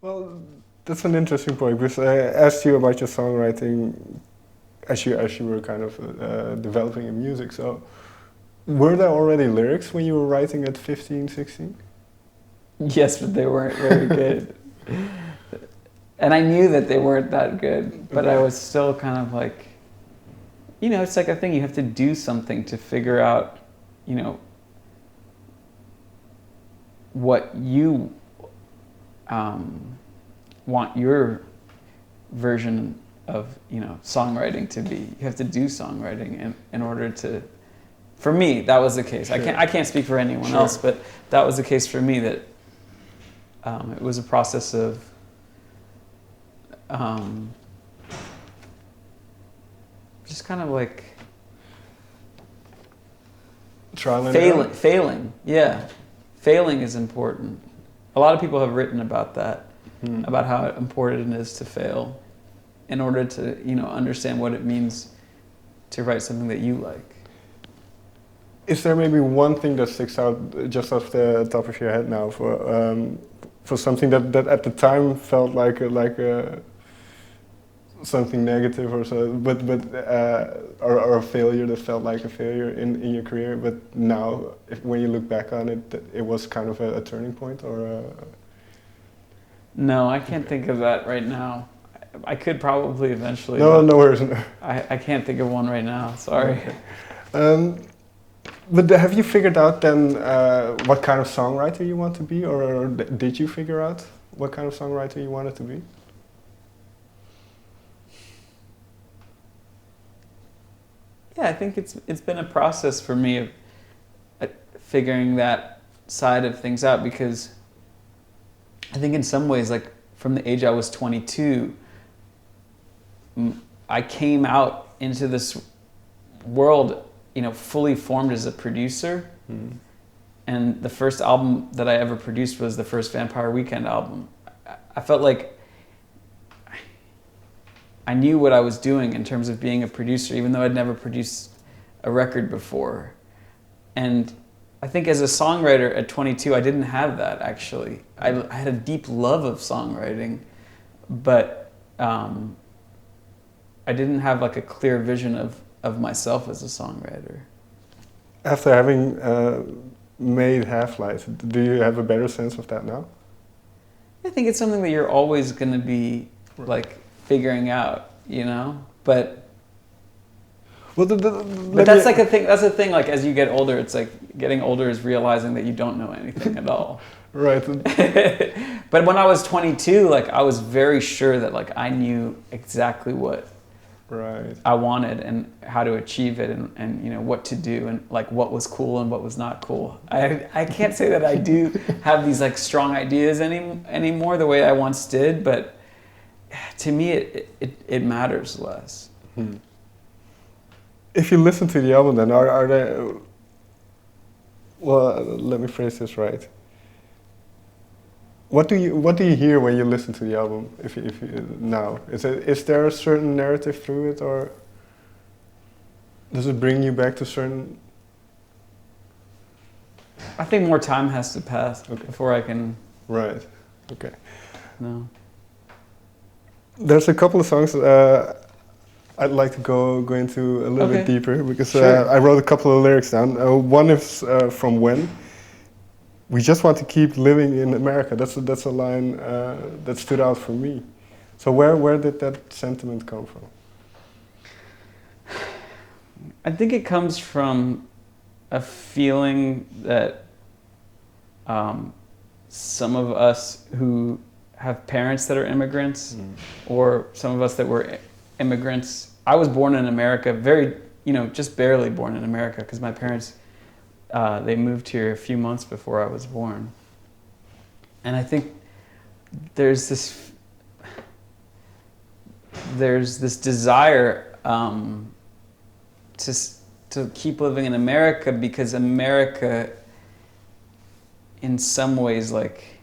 Well, that's an interesting point because I asked you about your songwriting as you were kind of developing your music. So, were there already lyrics when you were writing at 15, 16? Yes, but they weren't very good. And I knew that they weren't that good, but I was still kind of like, it's like a thing. You have to do something to figure out, what you want your version of, songwriting to be. You have to do songwriting in order to. For me, that was the case. Sure. I can't speak for anyone else, but that was the case for me. That it was a process of. Just kind of like failing. Yeah, failing is important. A lot of people have written about that, about how important it is to fail, in order to understand what it means to write something that you like. Is there maybe one thing that sticks out just off the top of your head now for something that at the time felt like a something negative or so, or a failure that felt like a failure in your career, but now when you look back on it, it was kind of a turning point, or No, I can't think of that right now. I could probably eventually. No worries. I can't think of one right now. Sorry. Okay. But have you figured out then what kind of songwriter you want to be, or did you figure out what kind of songwriter you wanted to be? Yeah, I think it's been a process for me of figuring that side of things out, because I think in some ways, like from the age I was 22, I came out into this world, fully formed as a producer. Mm-hmm. And the first album that I ever produced was the first Vampire Weekend album. I felt like I knew what I was doing in terms of being a producer, even though I'd never produced a record before. And I think as a songwriter at 22, I didn't have that, actually. I had a deep love of songwriting, but I didn't have like a clear vision of myself as a songwriter. After having made Half-Life, do you have a better sense of that now? I think it's something that you're always going to be like figuring out, but well, but that's like a thing. That's a thing. Like as you get older, it's like getting older is realizing that you don't know anything at all. Right. But when I was 22, like I was very sure that like I knew exactly what I wanted and how to achieve it, and what to do, and like what was cool and what was not cool. I can't say that I do have these like strong ideas anymore the way I once did, but to me it matters less. If you listen to the album, then are there? Well, let me phrase this right. What do you hear when you listen to the album? If you now, is there a certain narrative through it, or does it bring you back to certain? I think more time has to pass before I can. Right. Okay. No. There's a couple of songs I'd like to go into a little bit deeper, because I wrote a couple of lyrics down. One is from When. We just want to keep living in America. That's a line that stood out for me. So where did that sentiment come from? I think it comes from a feeling that some of us who have parents that are immigrants, or some of us that were immigrants. I was born in America, just barely born in America, because my parents, they moved here a few months before I was born. And I think there's this desire to keep living in America, because America, in some ways, like,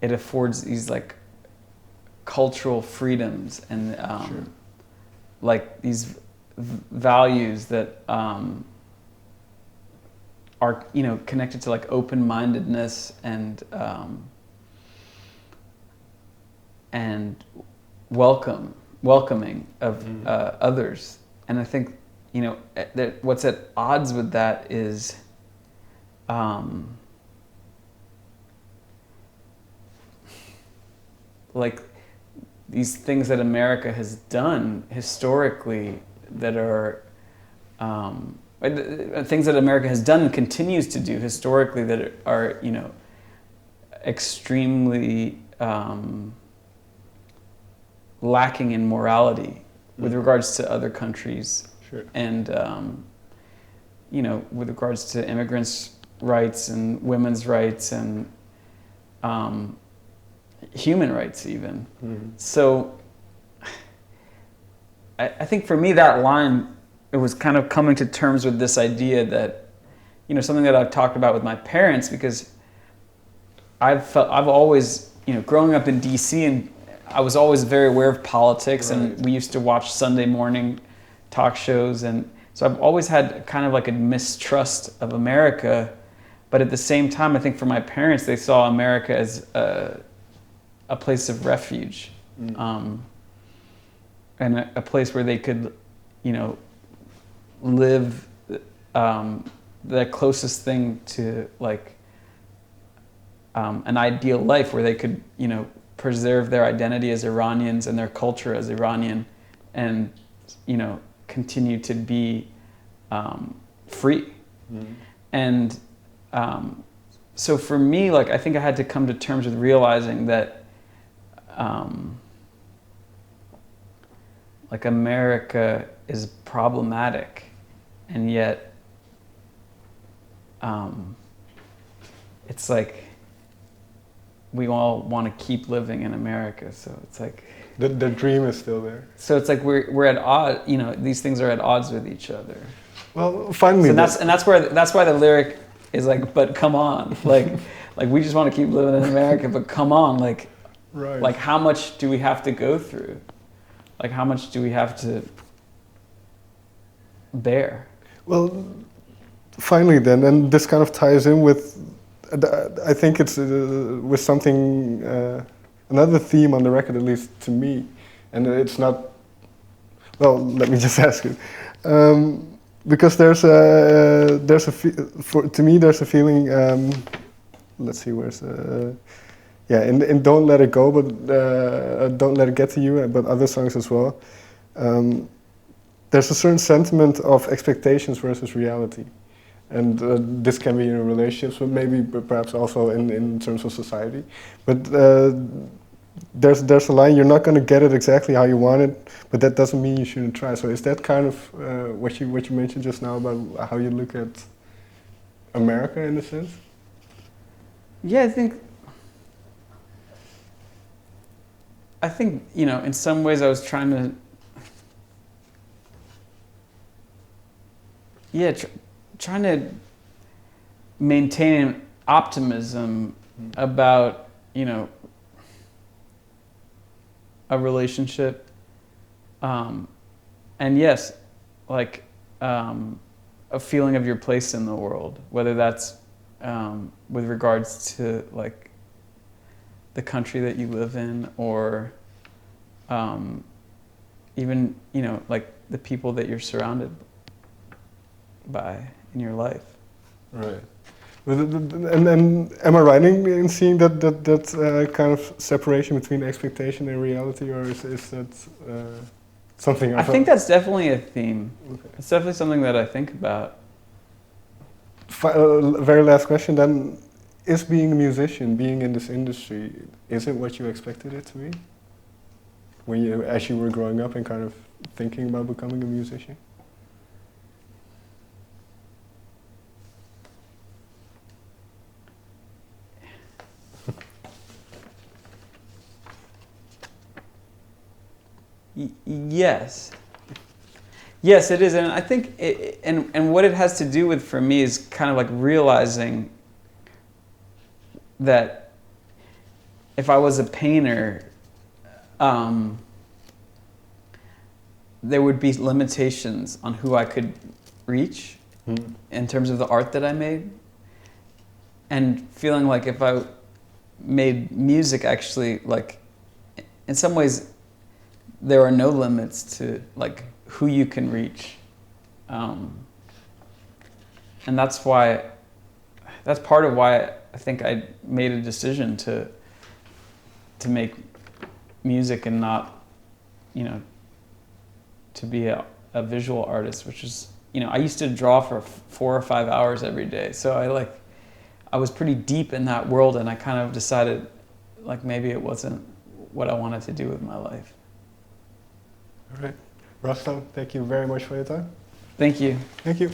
it affords these like cultural freedoms and like these values that are are, you know, connected to like open-mindedness and welcoming of others. And I think, you know, that what's at odds with that is like these things that America has done historically that are things that America has done and continues to do historically that are, you know, extremely lacking in morality with regards to other countries. Sure. And you know, with regards to immigrants' rights and women's rights and human rights even. So I think for me that line, it was kind of coming to terms with this idea that, you know, something that I've talked about with my parents, because I've always, you know, growing up in DC, and I was always very aware of politics, right. And we used to watch Sunday morning talk shows, and so I've always had kind of like a mistrust of America, but at the same time, I think for my parents, they saw America as a place of refuge, and a place where they could, you know, live the closest thing to like an ideal life, where they could, you know, preserve their identity as Iranians and their culture as Iranian, and, you know, continue to be free. And so for me, like, I think I had to come to terms with realizing that like America is problematic, and yet it's like we all want to keep living in America, so it's like the dream is still there. So it's like we're at odds, you know, these things are at odds with each other. Well, finally, so that's why the lyric is like, but come on, like we just want to keep living in America, but come on, like, right. Like how much do we have to go through? Like how much do we have to bear? Well, finally then, and this kind of ties in with, I think it's with something, another theme on the record, at least to me, and it's not, well, let me just ask you, because to me there's a feeling, let's see, where's, yeah, in Don't Let It Go, but Don't Let It Get to You, but other songs as well, there's a certain sentiment of expectations versus reality. And this can be in relationships, but maybe perhaps also in terms of society. But there's a line, you're not going to get it exactly how you want it, but that doesn't mean you shouldn't try. So is that kind of what you mentioned just now about how you look at America in a sense? Yeah, I think, you know, in some ways I was trying to, trying to maintain optimism about, you know, a relationship, and yes, like a feeling of your place in the world, whether that's with regards to like the country that you live in, or even, you know, like the people that you're surrounded by in your life. Right. And am I right in seeing that kind of separation between expectation and reality, or is that something? I think that's definitely a theme. Okay. It's definitely something that I think about. Very last question then. Is being a musician, being in this industry, is it what you expected it to be? As you were growing up and kind of thinking about becoming a musician? Yes. Yes, it is. And I think, and what it has to do with for me is kind of like realizing that if I was a painter, there would be limitations on who I could reach, in terms of the art that I made, and feeling like if I made music, actually, like, in some ways there are no limits to like who you can reach, and that's part of why I think I made a decision to make music and not, you know, to be a visual artist, which is, you know, I used to draw for 4 or 5 hours every day, so I was pretty deep in that world, and I kind of decided like maybe it wasn't what I wanted to do with my life. All right. Rostam, thank you very much for your time. Thank you. Thank you.